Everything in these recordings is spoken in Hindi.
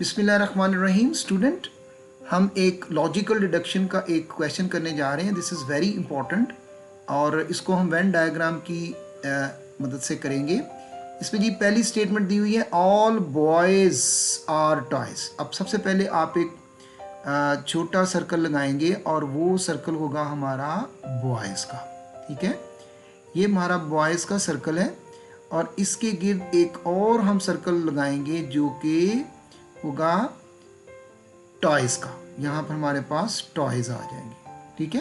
बिस्मिल्लाहिर्रहमानिर्रहीम स्टूडेंट, हम एक लॉजिकल डिडक्शन का एक क्वेश्चन करने जा रहे हैं। दिस इज़ वेरी इंपॉर्टेंट और इसको हम वेन डायग्राम की मदद से करेंगे। इसमें जी पहली स्टेटमेंट दी हुई है, ऑल बॉयज़ आर टॉयज़। अब सबसे पहले आप एक छोटा सर्कल लगाएंगे और वो सर्कल होगा हमारा बॉयज़ का। ठीक है, ये हमारा बॉयज़ का सर्कल है और इसके गिर्द एक और हम सर्कल लगाएंगे जो कि होगा टॉयज़ का। यहाँ पर हमारे पास टॉयज़ आ जाएंगे। ठीक है,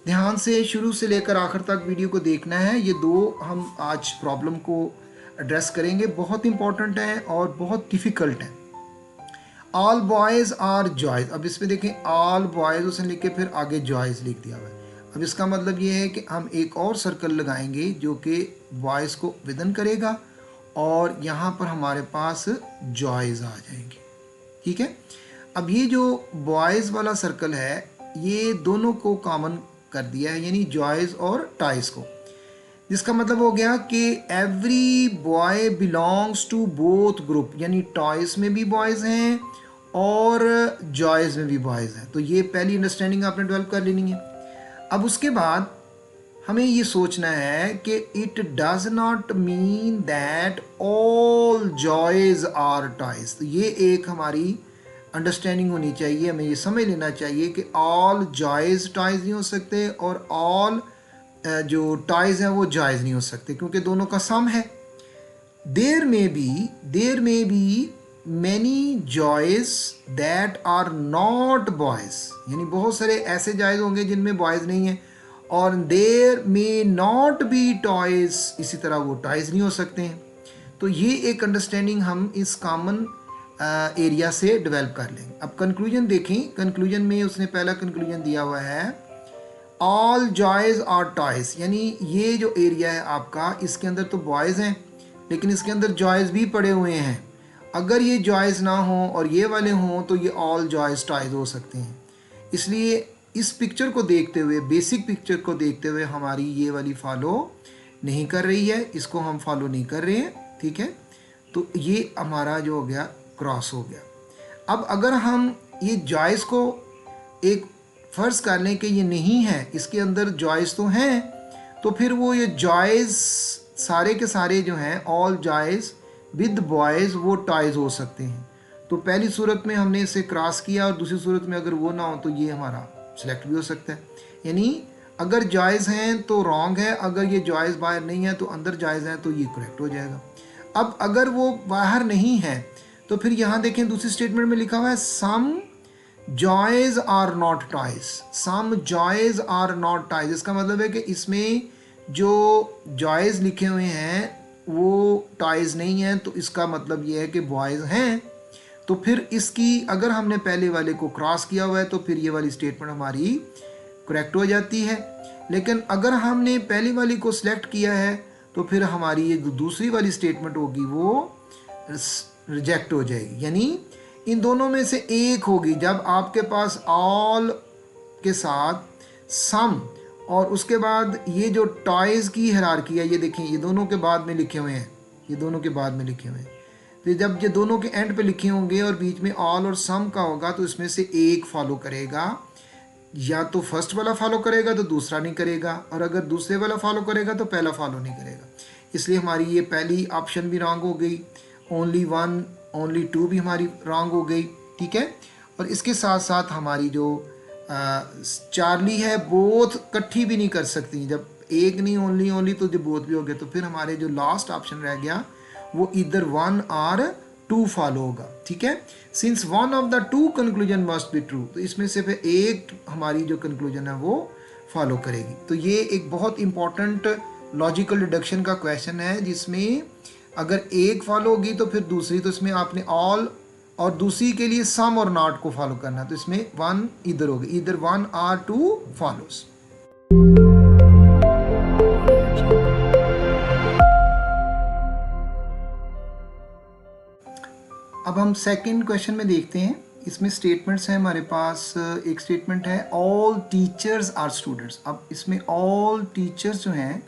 ध्यान से शुरू से लेकर आखिर तक वीडियो को देखना है। ये दो हम आज प्रॉब्लम को एड्रेस करेंगे, बहुत इंपॉर्टेंट है और बहुत डिफ़िकल्ट है। All boys are joys. अब इसमें देखें, ऑल बॉयज़ उसने लिख के फिर आगे जॉयज़ लिख दिया हुआ है। अब इसका मतलब ये है कि हम एक और सर्कल लगाएंगे जो कि बॉयज़ को विदन करेगा और यहाँ पर हमारे पास जॉयज़ आ जाएंगे। ठीक है, अब ये जो बॉयज़ वाला सर्कल है ये दोनों को कॉमन कर दिया है, यानी जॉयज़ और टॉयज़ को, जिसका मतलब हो गया कि every boy belongs to both group, यानी टॉयज़ में भी बॉयज़ हैं और जॉयज़ में भी बॉयज़ हैं। तो ये पहली अंडरस्टैंडिंग आपने डेवलप कर लेनी है। अब उसके बाद हमें ये सोचना है कि it does not mean that all joys are toys. तो ये एक हमारी अंडरस्टैंडिंग होनी चाहिए, हमें ये समझ लेना चाहिए कि ऑल जॉयज़ टॉयज़ नहीं हो सकते और ऑल जो टॉयज़ हैं वो जॉयज़ नहीं हो सकते, क्योंकि दोनों का सम है। There may be many joys that are not boys, यानी बहुत सारे ऐसे जॉयज़ होंगे जिनमें बॉयज़ नहीं हैं। और there may not be toys, इसी तरह वो टॉयज़ नहीं हो सकते हैं। तो ये एक अंडरस्टैंडिंग हम इस कॉमन एरिया से डेवलप कर लेंगे। अब कंक्लूजन देखें, कंक्लूजन में उसने पहला कंक्लूजन दिया हुआ है ऑल जॉयज़ आर टॉयज़, यानी ये जो एरिया है आपका, इसके अंदर तो बॉयज़ हैं लेकिन इसके अंदर जॉयज़ भी पड़े हुए हैं। अगर ये जॉयज़ ना हो और ये वाले हों तो ये ऑल जॉयज़ टॉयज़ हो सकते हैं। इसलिए इस पिक्चर को देखते हुए, बेसिक पिक्चर को देखते हुए हमारी ये वाली फॉलो नहीं कर रही है, इसको हम फॉलो नहीं कर रहे हैं। ठीक है, तो ये हमारा जो हो गया क्रॉस हो गया। अब अगर हम ये जॉयज़ को एक फ़र्ज़ कर लें कि ये नहीं है, इसके अंदर जॉयज़ तो हैं, तो फिर वो ये जॉयज़ सारे के सारे जो हैं ऑल जॉयज़ विद बॉयज़ वो टॉयज़ हो सकते हैं। तो पहली सूरत में हमने इसे क्रॉस किया और दूसरी सूरत में अगर वो ना हो तो ये हमारा सिलेक्ट भी हो सकता है। यानी अगर जॉयज़ हैं तो रॉन्ग है, अगर ये जॉयज़ बाहर नहीं है तो अंदर जॉयज़ हैं तो ये करेक्ट हो जाएगा। अब अगर वो बाहर नहीं है तो फिर यहाँ देखें दूसरी स्टेटमेंट में लिखा हुआ है some joys are not toys. Some joys are not toys, इसका मतलब है कि इसमें जो जॉयज़ लिखे हुए हैं वो टॉयज़ नहीं हैं, तो इसका मतलब ये है कि बॉयज़ हैं। तो फिर इसकी अगर हमने पहले वाले को क्रॉस किया हुआ है तो फिर ये वाली स्टेटमेंट हमारी करेक्ट हो जाती है। लेकिन अगर हमने पहली वाली को सिलेक्ट किया है तो फिर हमारी ये दूसरी वाली स्टेटमेंट होगी वो रिजेक्ट हो जाएगी। यानी इन दोनों में से एक होगी। जब आपके पास ऑल के साथ सम और उसके बाद ये जो टॉयज़ की हायरार्की है, ये देखें, ये दोनों के बाद में लिखे हुए हैं, ये दोनों के बाद में लिखे हुए हैं। तो जब ये दोनों के एंड पे लिखे होंगे और बीच में ऑल और सम का होगा तो इसमें से एक फॉलो करेगा। या तो फर्स्ट वाला फॉलो करेगा तो दूसरा नहीं करेगा, और अगर दूसरे वाला फॉलो करेगा तो पहला फॉलो नहीं करेगा। इसलिए हमारी ये पहली ऑप्शन भी रॉन्ग हो गई, ओनली वन ओनली टू भी हमारी रॉन्ग हो गई। ठीक है, और इसके साथ साथ हमारी जो चार्ली है बोथ इकट्ठी भी नहीं कर सकती। जब एक नहीं ओनली ओनली तो जो बोथ भी हो गए तो फिर हमारे जो लास्ट ऑप्शन रह गया वो इधर वन और टू फॉलो होगा। ठीक है, since one of the two conclusion must be true, तो इसमें से फिर एक हमारी जो कंक्लूजन है वो फॉलो करेगी। तो ये एक बहुत इंपॉर्टेंट लॉजिकल डिडक्शन का क्वेश्चन है जिसमें अगर एक फॉलो होगी तो फिर दूसरी, तो इसमें आपने ऑल और दूसरी के लिए सम और नॉट को फॉलो करना है। तो इसमें वन इधर होगी, इधर वन आर टू फॉलोज। अब हम सेकंड क्वेश्चन में देखते हैं। इसमें स्टेटमेंट्स हैं हमारे पास। एक स्टेटमेंट है ऑल टीचर्स आर स्टूडेंट्स। अब इसमें ऑल टीचर्स जो हैं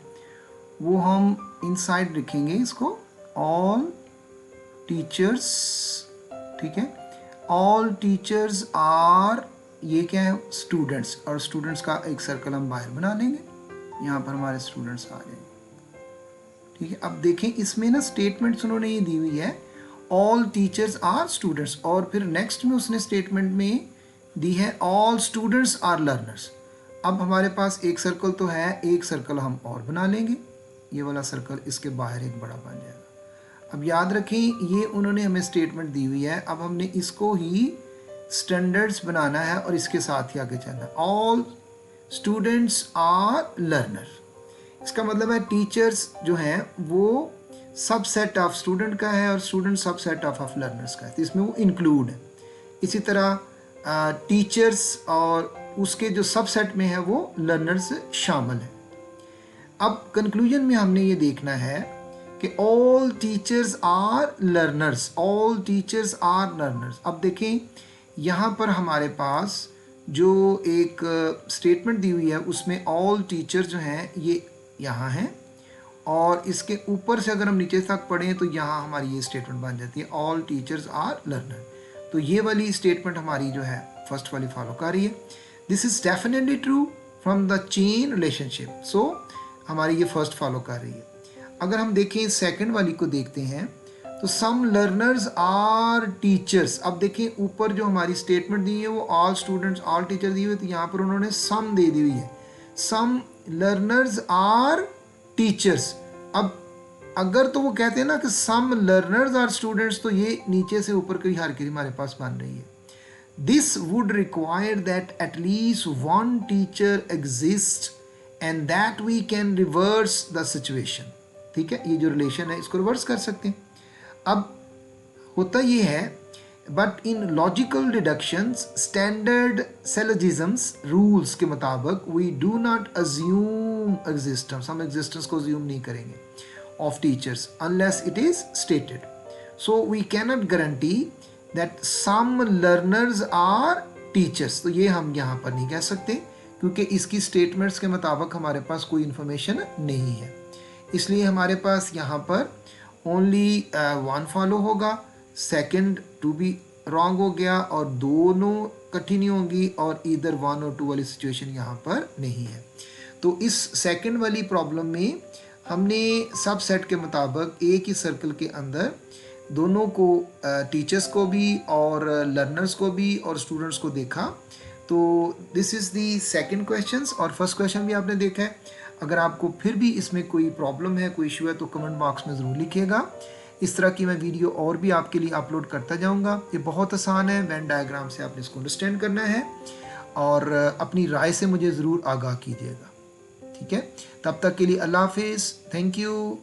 वो हम इनसाइड लिखेंगे इसको, ऑल टीचर्स। ठीक है। ऑल टीचर्स आर, ये क्या है, स्टूडेंट्स, और स्टूडेंट्स का एक सर्कल हम बाहर बना लेंगे, यहाँ पर हमारे स्टूडेंट्स आ जाएंगे, ठीक है। अब देखें इसमें ना स्टेटमेंट्स उन्होंने ये दी हुई है, ऑल टीचर्स आर स्टूडेंट्स, और फिर नेक्स्ट में उसने स्टेटमेंट में दी है ऑल स्टूडेंट्स आर लर्नर्स। अब हमारे पास एक सर्कल तो है, एक सर्कल हम और बना लेंगे, ये वाला सर्कल इसके बाहर एक बड़ा बन जाएगा। अब याद रखें ये उन्होंने हमें स्टेटमेंट दी हुई है, अब हमने इसको ही स्टैंडर्ड्स बनाना है और इसके साथ ही आगे चलना है। ऑल स्टूडेंट्स आर लर्नर, इसका मतलब है टीचर्स जो हैं वो सबसेट ऑफ स्टूडेंट का है और स्टूडेंट सबसेट ऑफ लर्नर्स का है, तो इसमें वो इंक्लूड है। इसी तरह टीचर्स और उसके जो सबसेट में है वो लर्नर्स शामिल है। अब कंक्लूजन में हमने ये देखना है कि all teachers are learners, all teachers are learners. अब देखें यहाँ पर हमारे पास जो एक स्टेटमेंट दी हुई है उसमें ऑल टीचर्स जो हैं ये यहाँ हैं, और इसके ऊपर से अगर हम नीचे तक पढ़ें तो यहाँ हमारी ये स्टेटमेंट बन जाती है ऑल टीचर्स आर लर्नर। तो ये वाली स्टेटमेंट हमारी जो है फर्स्ट वाली फॉलो कर रही है। This is definitely true from the chain relationship, so हमारी ये फर्स्ट फॉलो कर रही है। अगर हम देखें सेकंड वाली को देखते हैं तो सम लर्नर्स आर टीचर्स। अब देखें ऊपर जो हमारी स्टेटमेंट दी है वो ऑल स्टूडेंट्स ऑल टीचर दी हुई है, तो यहाँ पर उन्होंने सम दे दी हुई है, सम लर्नर्स आर टीचर्स। अब अगर तो वो कहते हैं ना कि सम लर्नर्स आर स्टूडेंट्स, तो ये नीचे से ऊपर की हारकीरी हमारे पास बन रही है। This would require that at least one teacher exist and that we can reverse the situation, ठीक है। ये जो रिलेशन है इसको रिवर्स कर सकते हैं। अब होता ये है, but in logical deductions standard syllogisms rules के मुताबिक we do not assume existence, हम एग्जिस्टेंस को अज्यूम नहीं करेंगे of teachers unless it is stated. So we can not guarantee that some learners are teachers, तो ये हम यहाँ पर नहीं कह सकते क्योंकि इसकी स्टेटमेंट्स के मुताबिक हमारे पास कोई इंफॉर्मेशन नहीं है, इसलिए हमारे पास यहाँ पर ओनली वन फॉलो होगा, सेकंड टू बी रॉन्ग हो गया और दोनों इकट्ठी नहीं होंगी और इधर वन और टू वाली सिचुएशन यहाँ पर नहीं है। तो इस सेकंड वाली प्रॉब्लम में हमने सब सेट के मुताबिक एक ही सर्कल के अंदर दोनों को, टीचर्स को भी और लर्नर्स को भी और स्टूडेंट्स को देखा। तो this is the second question, और फर्स्ट क्वेश्चन भी आपने देखा है। अगर आपको फिर भी इसमें कोई प्रॉब्लम है, कोई इशू है, तो कमेंट बॉक्स में ज़रूर लिखिएगा। इस तरह की मैं वीडियो और भी आपके लिए अपलोड करता जाऊंगा। ये बहुत आसान है, वेन डायग्राम से आपने इसको अंडरस्टैंड करना है और अपनी राय से मुझे ज़रूर आगाह कीजिएगा, ठीक है। तब तक के लिए अल्लाह हाफिज़, थैंक यू।